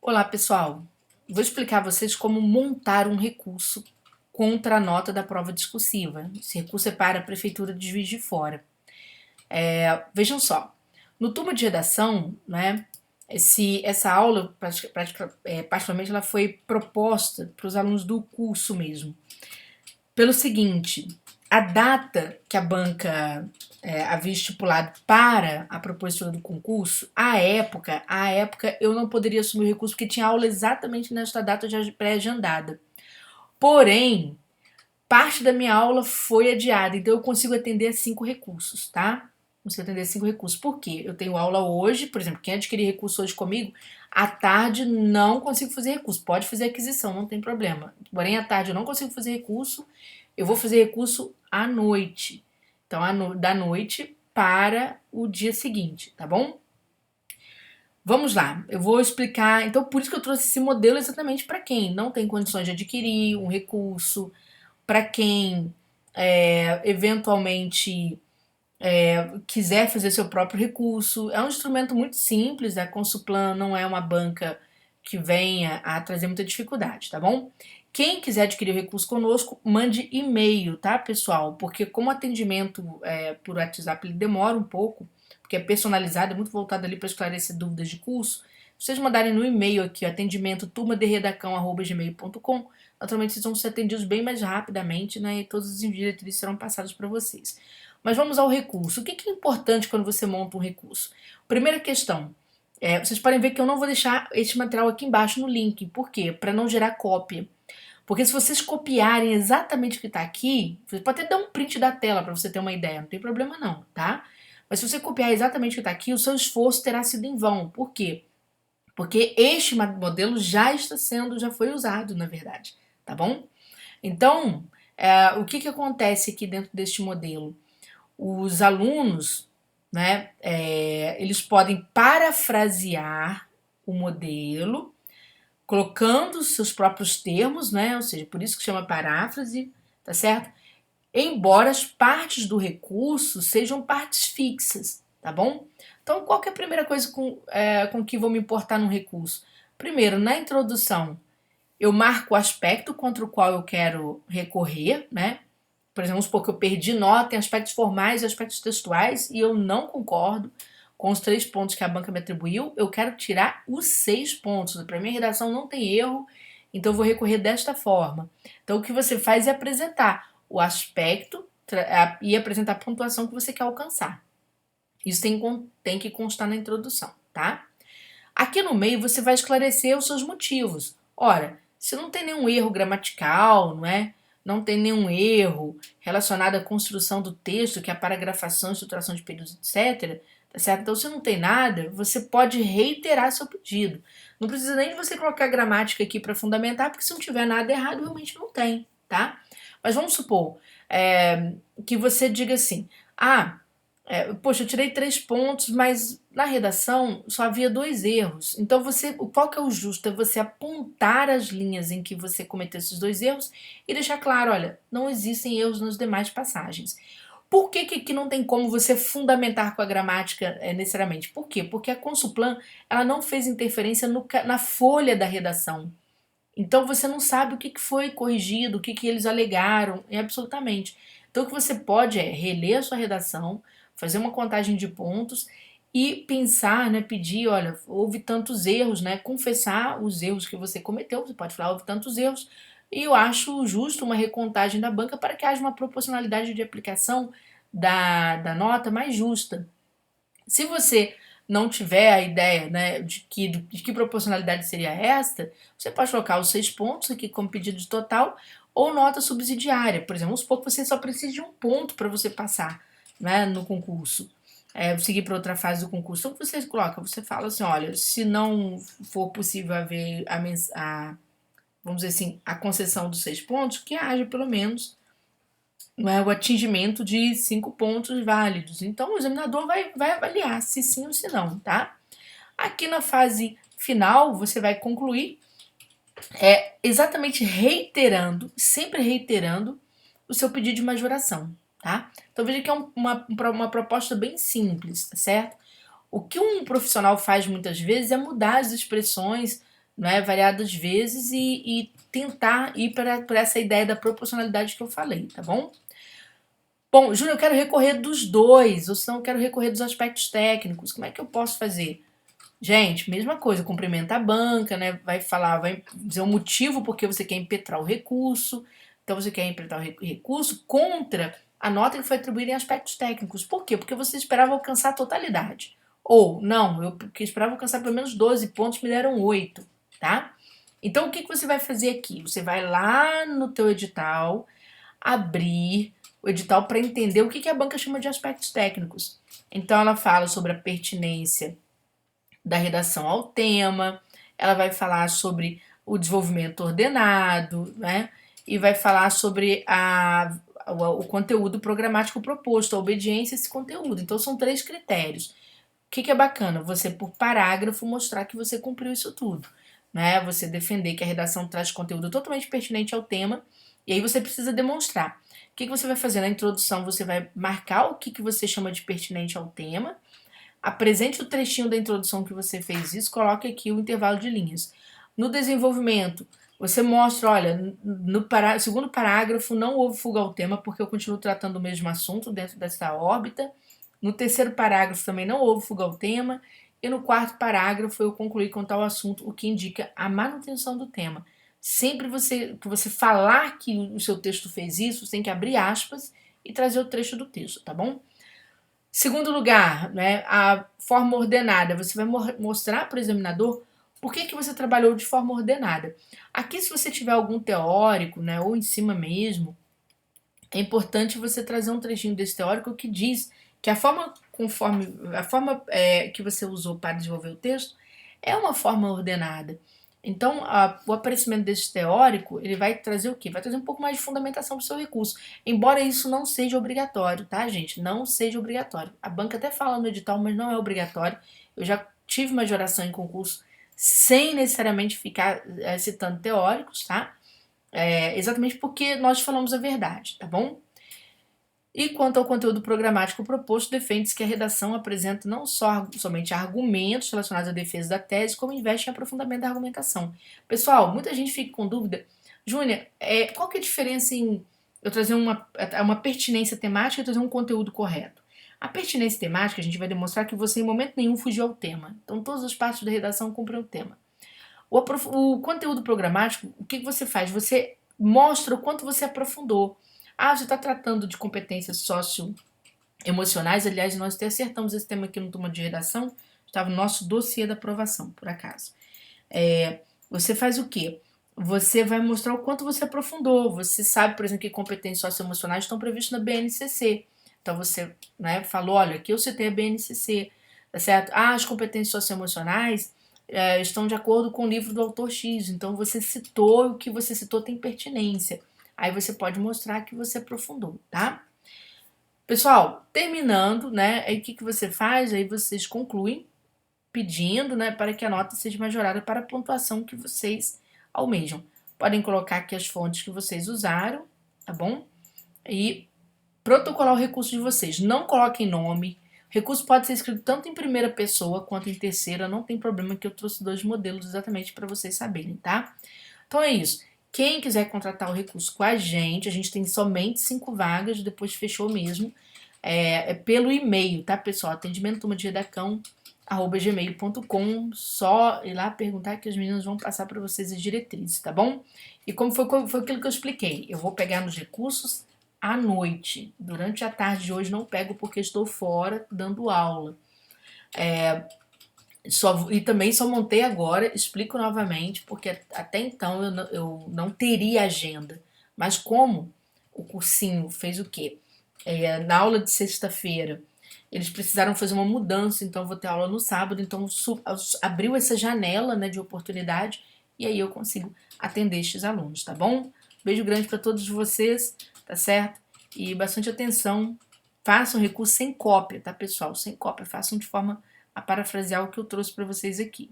Olá, pessoal. Vou explicar a vocês como montar um recurso contra a nota da prova discursiva. Esse recurso é para a Prefeitura de Juiz de Fora. Vejam só, no turma de redação, né, essa aula, particularmente, ela foi proposta para os alunos do curso mesmo. Pelo seguinte, a data que a banca havia estipulado para a propositura do concurso, à época eu não poderia assumir o recurso porque tinha aula exatamente nesta data já pré-agendada. Porém, parte da minha aula foi adiada, então eu consigo atender a 5 recursos, tá? Consigo atender a 5 recursos. Por quê? Eu tenho aula hoje, por exemplo, quem adquirir recurso hoje comigo, à tarde não consigo fazer recurso. Pode fazer aquisição, não tem problema. Porém, à tarde eu não consigo fazer recurso, eu vou fazer recurso à noite. Então, da noite para o dia seguinte, tá bom? Vamos lá, eu vou explicar. Então, por isso que eu trouxe esse modelo exatamente para quem não tem condições de adquirir um recurso, para quem eventualmente quiser fazer seu próprio recurso. É um instrumento muito simples, a Consuplan não é uma banca que venha a trazer muita dificuldade, tá bom? Quem quiser adquirir o recurso conosco, mande e-mail, tá, pessoal? Porque como o atendimento por WhatsApp ele demora um pouco, porque é personalizado, é muito voltado ali para esclarecer dúvidas de curso. Se vocês mandarem no e-mail aqui, atendimento turmaderedacão@gmail.com, naturalmente vocês vão ser atendidos bem mais rapidamente, né? E todos os diretrizes serão passados para vocês. Mas vamos ao recurso. O que é importante quando você monta um recurso? Primeira questão, vocês podem ver que eu não vou deixar esse material aqui embaixo no link. Por quê? Para não gerar cópia. Porque se vocês copiarem exatamente o que está aqui, você pode até dar um print da tela para você ter uma ideia, não tem problema não, tá? Mas se você copiar exatamente o que está aqui, o seu esforço terá sido em vão. Por quê? Porque este modelo já foi usado, na verdade, tá bom? Então, o que acontece aqui dentro deste modelo? Os alunos, né, eles podem parafrasear o modelo, colocando seus próprios termos, né, ou seja, por isso que chama paráfrase, tá certo? Embora as partes do recurso sejam partes fixas, tá bom? Então, qual que é a primeira coisa com que vou me importar num recurso? Primeiro, na introdução, eu marco o aspecto contra o qual eu quero recorrer, né? Por exemplo, vamos supor que eu perdi nota em aspectos formais e aspectos textuais e eu não concordo com os 3 pontos que a banca me atribuiu, eu quero tirar os 6 pontos. Para mim, a redação não tem erro, então eu vou recorrer desta forma. Então, o que você faz é apresentar o aspecto e apresentar a pontuação que você quer alcançar. Isso tem que constar na introdução, tá? Aqui no meio você vai esclarecer os seus motivos. Ora, se não tem nenhum erro gramatical, não é? Não tem nenhum erro relacionado à construção do texto, que é a paragrafação, estruturação de períodos, etc. Tá certo? Então, se não tem nada, você pode reiterar seu pedido. Não precisa nem de você colocar gramática aqui para fundamentar, porque se não tiver nada errado, realmente não tem, tá? Mas vamos supor que você diga assim: poxa, eu tirei 3 pontos, mas na redação só havia 2 erros. Então, qual que é o justo? É você apontar as linhas em que você cometeu esses 2 erros e deixar claro, olha, não existem erros nas demais passagens. Por que aqui não tem como você fundamentar com a gramática necessariamente? Por quê? Porque a Consuplan ela não fez interferência na folha da redação. Então você não sabe o que foi corrigido, o que eles alegaram, absolutamente. Então o que você pode é reler a sua redação, fazer uma contagem de pontos e pensar, né, pedir, olha, houve tantos erros, né, confessar os erros que você cometeu, você pode falar, houve tantos erros, e eu acho justo uma recontagem da banca para que haja uma proporcionalidade de aplicação da nota mais justa. Se você não tiver a ideia, né, de que proporcionalidade seria esta, você pode colocar os 6 pontos aqui como pedido de total ou nota subsidiária. Por exemplo, vamos supor que você só precisa de 1 ponto para você passar, né, no concurso. Seguir para outra fase do concurso. Então, você coloca, você fala assim, olha, se não for possível haver vamos dizer assim, a concessão dos 6 pontos, que haja pelo menos, não é, o atingimento de 5 pontos válidos. Então, o examinador vai avaliar se sim ou se não, tá? Aqui na fase final, você vai concluir exatamente reiterando, sempre reiterando o seu pedido de majoração, tá? Então, veja que é uma proposta bem simples, tá certo? O que um profissional faz muitas vezes é mudar as expressões, né, variadas vezes e tentar ir para essa ideia da proporcionalidade que eu falei, tá bom? Bom, Júnior, eu quero recorrer dos dois, ou senão eu quero recorrer dos aspectos técnicos. Como é que eu posso fazer? Gente, mesma coisa, cumprimenta a banca, né? Vai falar, vai dizer o motivo porque você quer impetrar o recurso. Então você quer impetrar o recurso contra a nota que foi atribuída em aspectos técnicos. Por quê? Porque você esperava alcançar a totalidade. Ou, não, eu esperava alcançar pelo menos 12 pontos, me deram 8, tá? Então o que você vai fazer aqui? Você vai lá no teu edital, abrir o edital para entender o que a banca chama de aspectos técnicos. Então ela fala sobre a pertinência da redação ao tema, ela vai falar sobre o desenvolvimento ordenado, né? E vai falar sobre o conteúdo programático proposto, a obediência a esse conteúdo. Então são 3 critérios. O que é bacana? Você, por parágrafo, mostrar que você cumpriu isso tudo. Né? Você defender que a redação traz conteúdo totalmente pertinente ao tema, e aí você precisa demonstrar. O que você vai fazer na introdução? Você vai marcar o que você chama de pertinente ao tema, apresente o trechinho da introdução que você fez isso, coloque aqui o intervalo de linhas. No desenvolvimento, você mostra, olha, no segundo parágrafo não houve fuga ao tema, porque eu continuo tratando o mesmo assunto dentro dessa órbita. No terceiro parágrafo também não houve fuga ao tema. E no quarto parágrafo eu concluí com tal assunto, o que indica a manutenção do tema. Sempre que você falar que o seu texto fez isso, você tem que abrir aspas e trazer o trecho do texto, tá bom? Segundo lugar, né, a forma ordenada. Você vai mostrar para o examinador por que você trabalhou de forma ordenada. Aqui, se você tiver algum teórico, né, ou em cima mesmo, é importante você trazer um trechinho desse teórico que diz que a forma que você usou para desenvolver o texto é uma forma ordenada. Então, o aparecimento desse teórico, ele vai trazer o quê? Vai trazer um pouco mais de fundamentação para o seu recurso. Embora isso não seja obrigatório, tá, gente? Não seja obrigatório. A banca até fala no edital, mas não é obrigatório. Eu já tive majoração em concurso sem necessariamente ficar citando teóricos, tá? Exatamente porque nós falamos a verdade, tá bom? E quanto ao conteúdo programático proposto, defende-se que a redação apresenta não somente argumentos relacionados à defesa da tese, como investe em aprofundamento da argumentação. Pessoal, muita gente fica com dúvida. Júnior, qual que é a diferença em eu trazer uma pertinência temática e trazer um conteúdo correto? A pertinência temática, a gente vai demonstrar que você em momento nenhum fugiu ao tema. Então, todas as partes da redação cumprem o tema. O conteúdo programático, o que você faz? Você mostra o quanto você aprofundou. Você está tratando de competências socioemocionais. Aliás, nós até acertamos esse tema aqui no turma de redação. Estava no nosso dossiê da aprovação, por acaso. Você faz o quê? Você vai mostrar o quanto você aprofundou. Você sabe, por exemplo, que competências socioemocionais estão previstas na BNCC. Então você, né, falou, olha, aqui eu citei a BNCC, tá certo? As competências socioemocionais estão de acordo com o livro do autor X. Então você citou, o que você citou tem pertinência. Aí você pode mostrar que você aprofundou, tá? Pessoal, terminando, né? Aí o que você faz? Aí vocês concluem pedindo, né, para que a nota seja majorada para a pontuação que vocês almejam. Podem colocar aqui as fontes que vocês usaram, tá bom? E protocolar o recurso de vocês. Não coloquem nome. O recurso pode ser escrito tanto em primeira pessoa quanto em terceira. Não tem problema que eu trouxe 2 modelos exatamente para vocês saberem, tá? Então é isso. Quem quiser contratar o recurso com a gente tem somente 5 vagas, depois fechou mesmo. É pelo e-mail, tá, pessoal? Atendimento turma de redacão @gmail.com, só ir lá perguntar que as meninas vão passar para vocês as diretrizes, tá bom? E como foi aquilo que eu expliquei, eu vou pegar nos recursos à noite. Durante a tarde de hoje não pego porque estou fora dando aula. E também só montei agora, explico novamente, porque até então eu não teria agenda. Mas como o cursinho fez o quê? Na aula de sexta-feira, eles precisaram fazer uma mudança, então eu vou ter aula no sábado, então abriu essa janela, né, de oportunidade e aí eu consigo atender estes alunos, tá bom? Beijo grande para todos vocês, tá certo? E bastante atenção, façam recurso sem cópia, tá, pessoal? Sem cópia, façam de forma a parafrasear o que eu trouxe para vocês aqui.